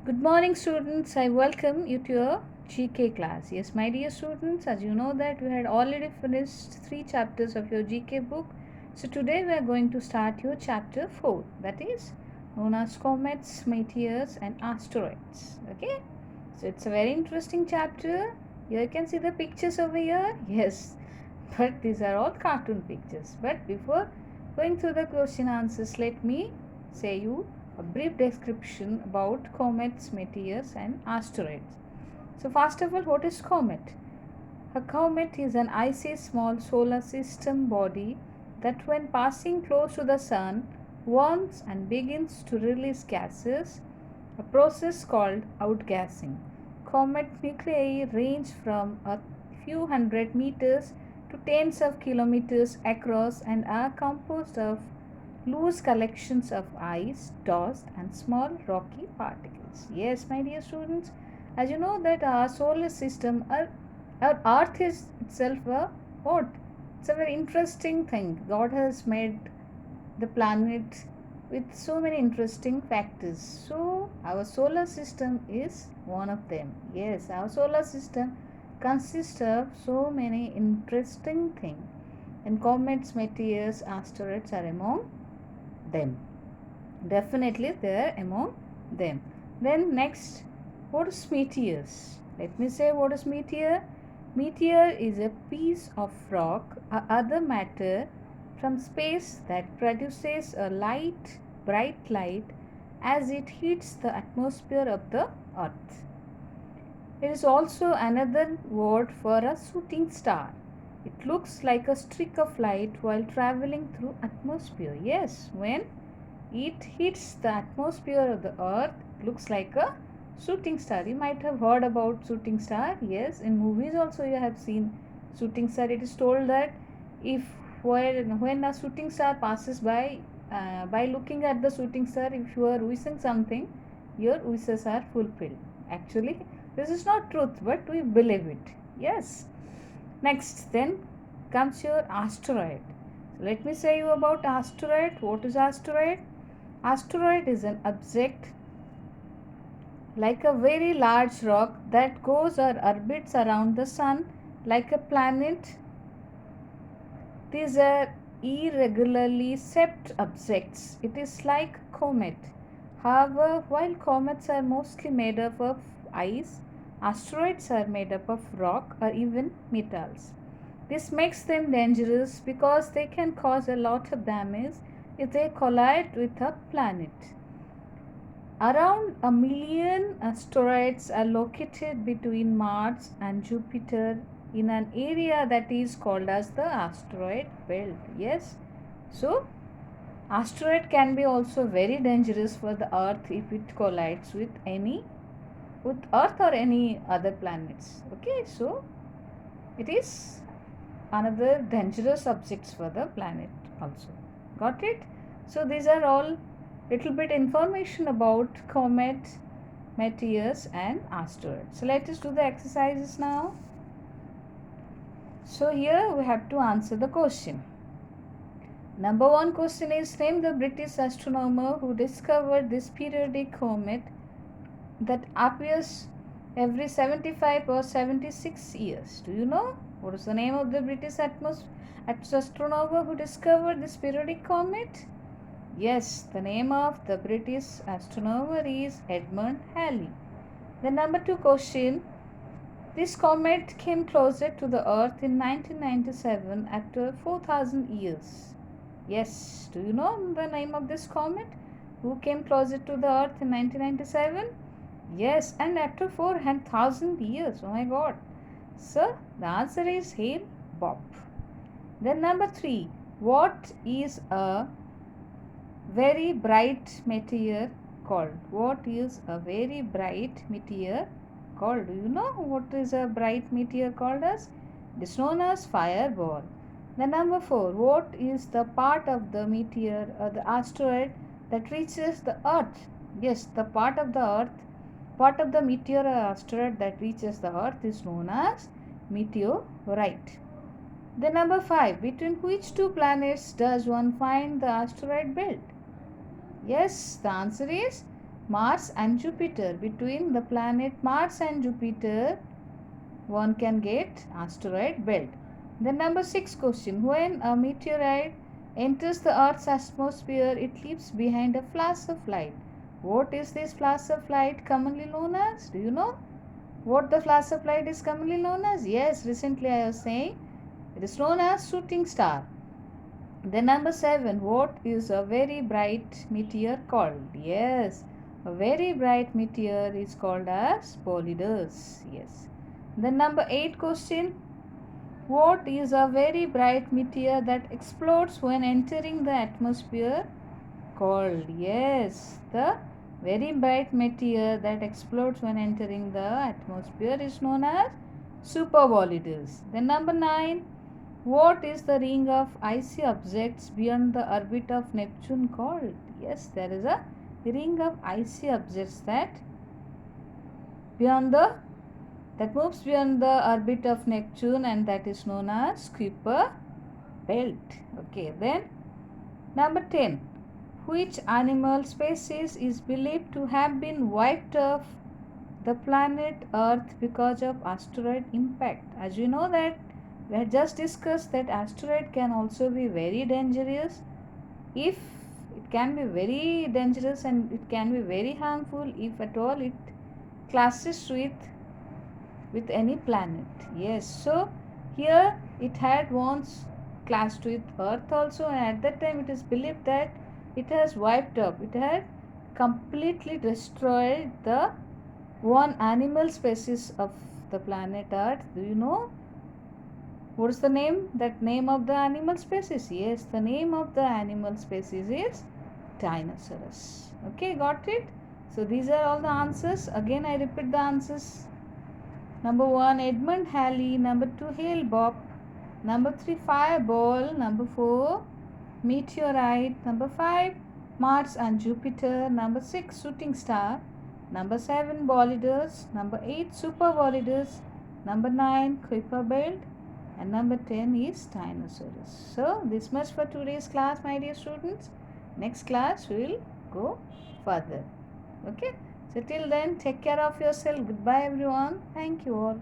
Good morning, students. I welcome you to your GK class. Yes, my dear students, as you know that we had already finished 3 chapters of your GK book. So today we are going to start your chapter 4, that is known as comets, meteors and asteroids. Okay? So it's a very interesting chapter. Here you can see the pictures over here. Yes, but these are all cartoon pictures. But before going through the question answers, let me say you a brief description about comets, meteors and asteroids. So first of all, what is comet? A comet is an icy small solar system body that when passing close to the sun warms and begins to release gases, a process called outgassing. Comet nuclei range from a few hundred meters to tens of kilometers across and are composed of loose collections of ice, dust and small rocky particles. Yes, my dear students, as you know that our solar system, our earth is itself a what? It's a very interesting thing. God has made the planet with so many interesting factors. So our solar system is one of them. Yes, our solar system consists of so many interesting things. And comets, meteors, asteroids are among them. Definitely they are among them. Then next, what is meteors? Let me say what is meteor. Meteor is a piece of rock or other matter from space that produces a bright light as it hits the atmosphere of the earth. It is also another word for a shooting star. It looks like a streak of light while traveling through atmosphere. Yes, when it hits the atmosphere of the earth, it looks like a shooting star. You might have heard about shooting star. Yes, in movies also you have seen shooting star. It is told that if when a shooting star passes by looking at the shooting star, if you are wishing something, your wishes are fulfilled. Actually, this is not truth, but we believe it. Yes. Next, then comes your asteroid. So let me say you about asteroid. What is asteroid? Asteroid is an object like a very large rock that goes or orbits around the sun like a planet. These are irregularly shaped objects. It is like comet. However, while comets are mostly made up of ice, asteroids are made up of rock or even metals. This makes them dangerous because they can cause a lot of damage if they collide with a planet. Around a million asteroids are located between Mars and Jupiter in an area that is called as the asteroid belt. Yes. So, asteroid can be also very dangerous for the earth if it collides with earth or any other planets. Okay, so it is another dangerous objects for the planet also. Got it? So these are all little bit information about comet, meteors and asteroids. So let us do the exercises now. So here we have to answer the question. Number 1 question is, name the British astronomer who discovered this periodic comet that appears every 75 or 76 years. Do you know what is the name of the British astronomer who discovered this periodic comet? Yes, the name of the British astronomer is Edmund Halley. The number 2 question. This comet came closer to the Earth in 1997 after 4,000 years. Yes, do you know the name of this comet? Who came closer to the Earth in 1997? Yes, and after 4,000 years. Oh my God. So, the answer is Hale Bopp. Then number 3. What is a very bright meteor called? What is a very bright meteor called? Do you know what is a bright meteor called as? It is known as fireball. The number 4. What is the part of the meteor or the asteroid that reaches the earth? Yes, the part of the meteor or asteroid that reaches the earth is known as meteorite. The number 5. Between which two planets does one find the asteroid belt? Yes, the answer is Mars and Jupiter. Between the planet Mars and Jupiter, one can get asteroid belt. Then number 6 question. When a meteorite enters the Earth's atmosphere, it leaves behind a flash of light. What is this flash of light commonly known as? Do you know what the flash of light is commonly known as? Yes, recently I was saying it is known as shooting star. Then number 7, what is a very bright meteor called? Yes, a very bright meteor is called as Polyidus. Yes. Then number 8 question, what is a very bright meteor that explodes when entering the atmosphere called? Yes, the very bright meteor that explodes when entering the atmosphere is known as superbolidus. Then number 9, what is the ring of icy objects beyond the orbit of Neptune called? Yes, there is a ring of icy objects that moves beyond the orbit of Neptune, and that is known as Kuiper belt. Okay, then number 10. Which animal species is believed to have been wiped off the planet Earth because of asteroid impact? As you know that we had just discussed that asteroid can also be very dangerous. If it can be very dangerous and it can be very harmful if at all it clashes with any planet. Yes, so here it had once clashed with Earth also, and at that time it is believed that it has wiped up, it had completely destroyed the one animal species of the planet Earth. Do you know what is the name? That name of the animal species? Yes, the name of the animal species is Tyrannosaurus. Okay, got it? So these are all the answers. Again, I repeat the answers. Number 1, Edmund Halley. Number 2, Hale Bopp. Number 3, Fireball. Number 4, Meteorite. Number 5, Mars and Jupiter. Number 6, Shooting Star. Number 7, Bolidus. Number 8, Super Bolidus. Number 9, Kuiper Belt. And number 10 is Tyrannosaurus. So this much for today's class, my dear students. Next class we will go further. Okay. So till then, take care of yourself. Goodbye everyone. Thank you all.